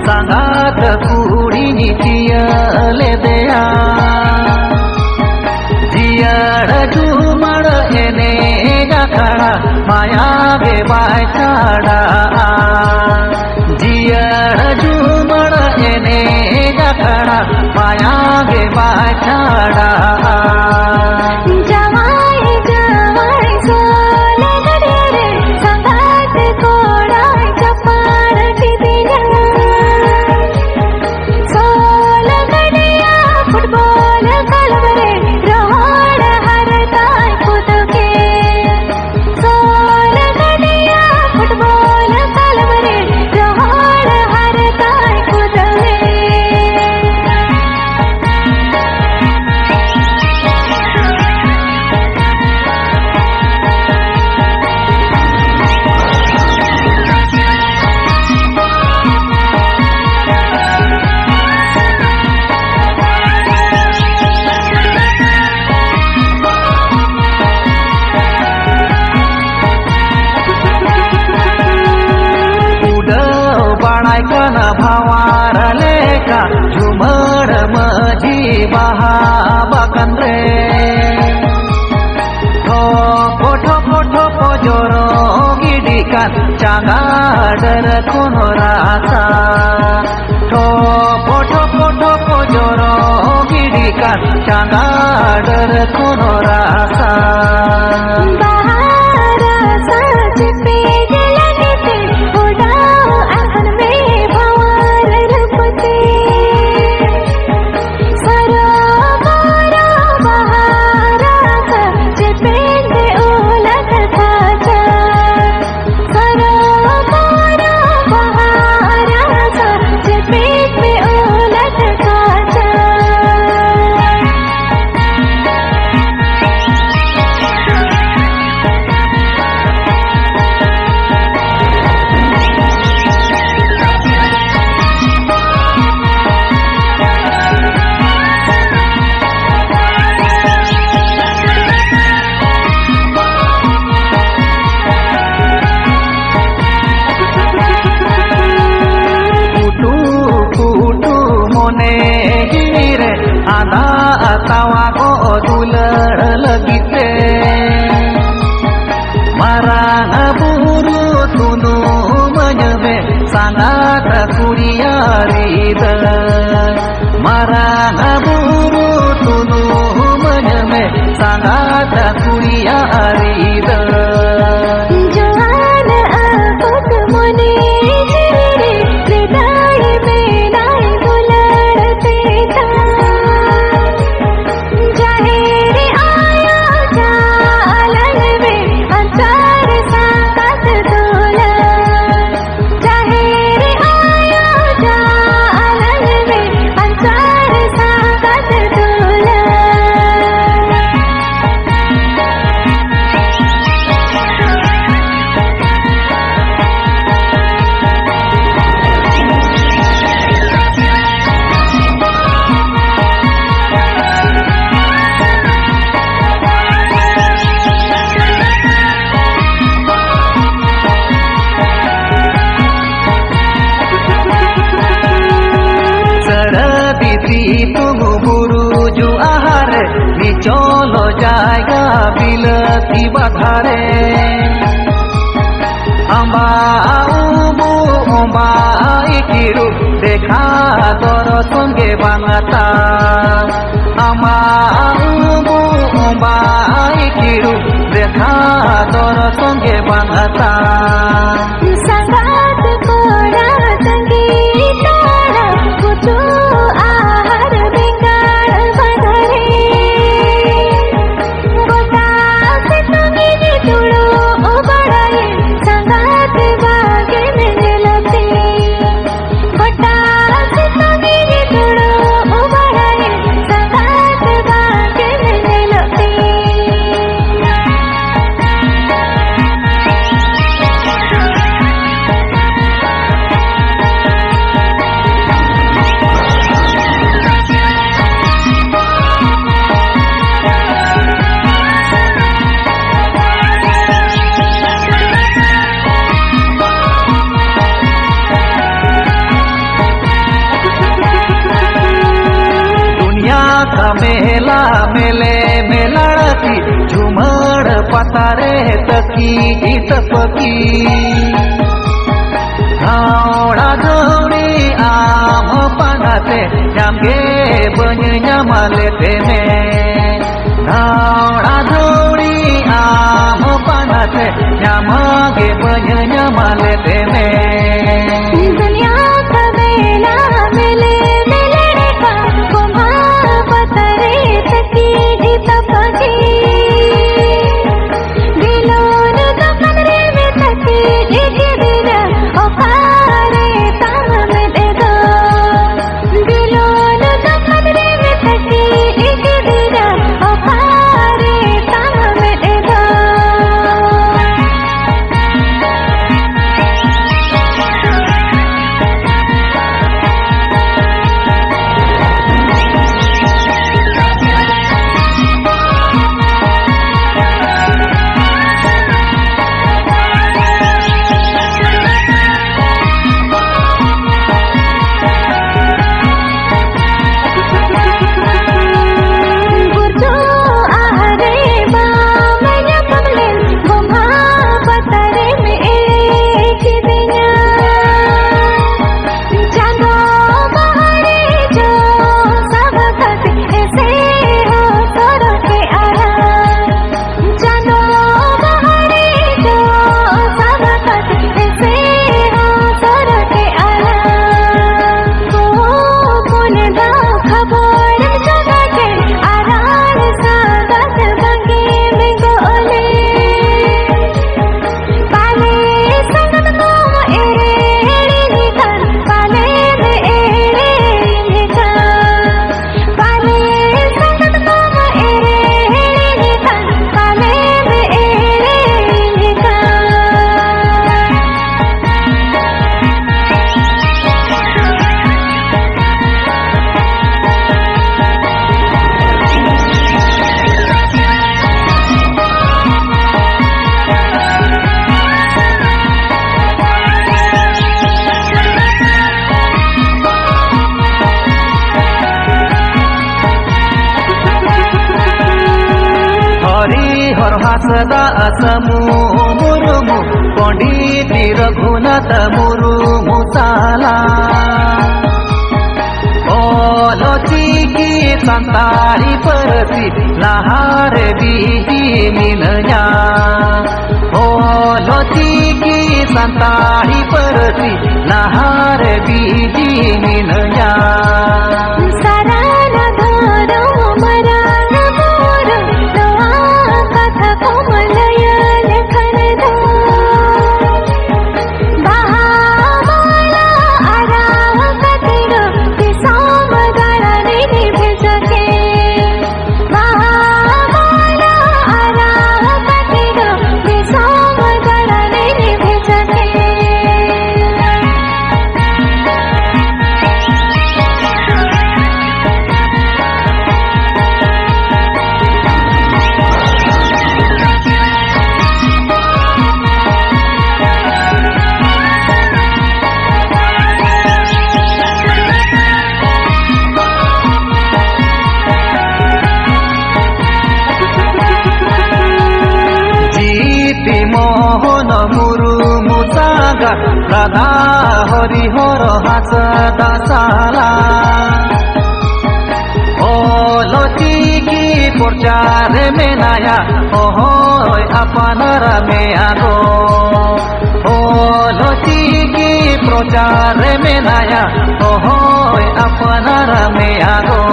sangat kuri ciale dea jiar jumar ene jakara maya ge bai chada jiar jumar ene jakara maya ge bai chada kana bhawar leka jumar maji baha bakan re thopo thopo thopo joro gidikan cangadar kono rasa thopo thopo thopo joro gidikan cangadar kono rasa ada tawa ko dular legite marang buru tunu menyebe sangat kuriarida marang buru tunu menyebe sangat kuriarida tunggu buru ju ahare ni cholo jaiga bilati badhare amba ubu amba ikiru dekha dor songe bangata amba ubu amba ikiru dekha dor songe bangata sangat kora sangeeta kuchu मेला मेले मेलाळती झुमड पातारे तकी तपकी धावडा धवडी आम पानाते न्यामगे बन न्यामाले तेमे धावडा धवडी आम पानाते न्यामगे बन न्यामाले तेमे सदा असमुरुमु पंडिती रघुनाथ मुरुमु साला ओलोची संतारी परती लहारे बीजी मिलया ओलोची संतारी परती लहारे बीजी मिलया मोहन मुरुमु सागा राधा हरिहर हास दासाला ओलोची प्रचार में नया ओहोय अपनारा में आगो ओलोची प्रचार में नया ओहोय अपनारा में आगो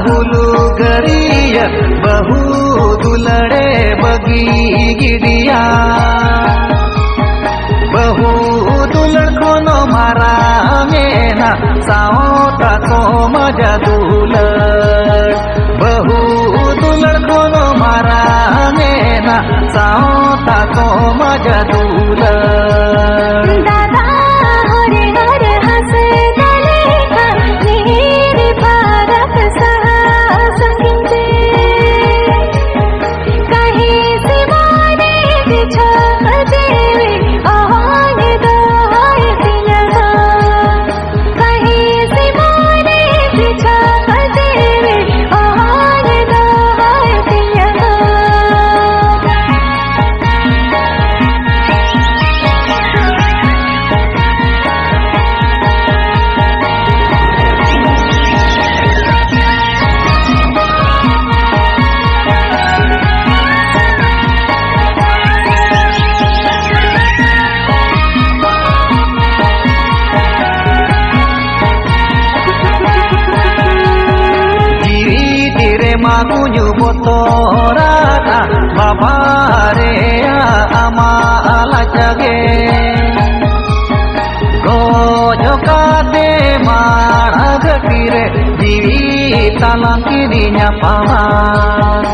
hulu geria bahu dulade bagi gidia bahu dulad kono marangena saota ko maja dulad bahu dulad kono marangena saota ko maja dulad दादा हरे हरे हंस दले का मेरे भारत सहा संगीते कहीं से मारे बिछा देवे आहान दाय दिया कहीं से मारे बिछा देवे आहान दाय दिया magunyu botorata babare ama ala jage gojo kade maragakire jiwi talangkirinya paman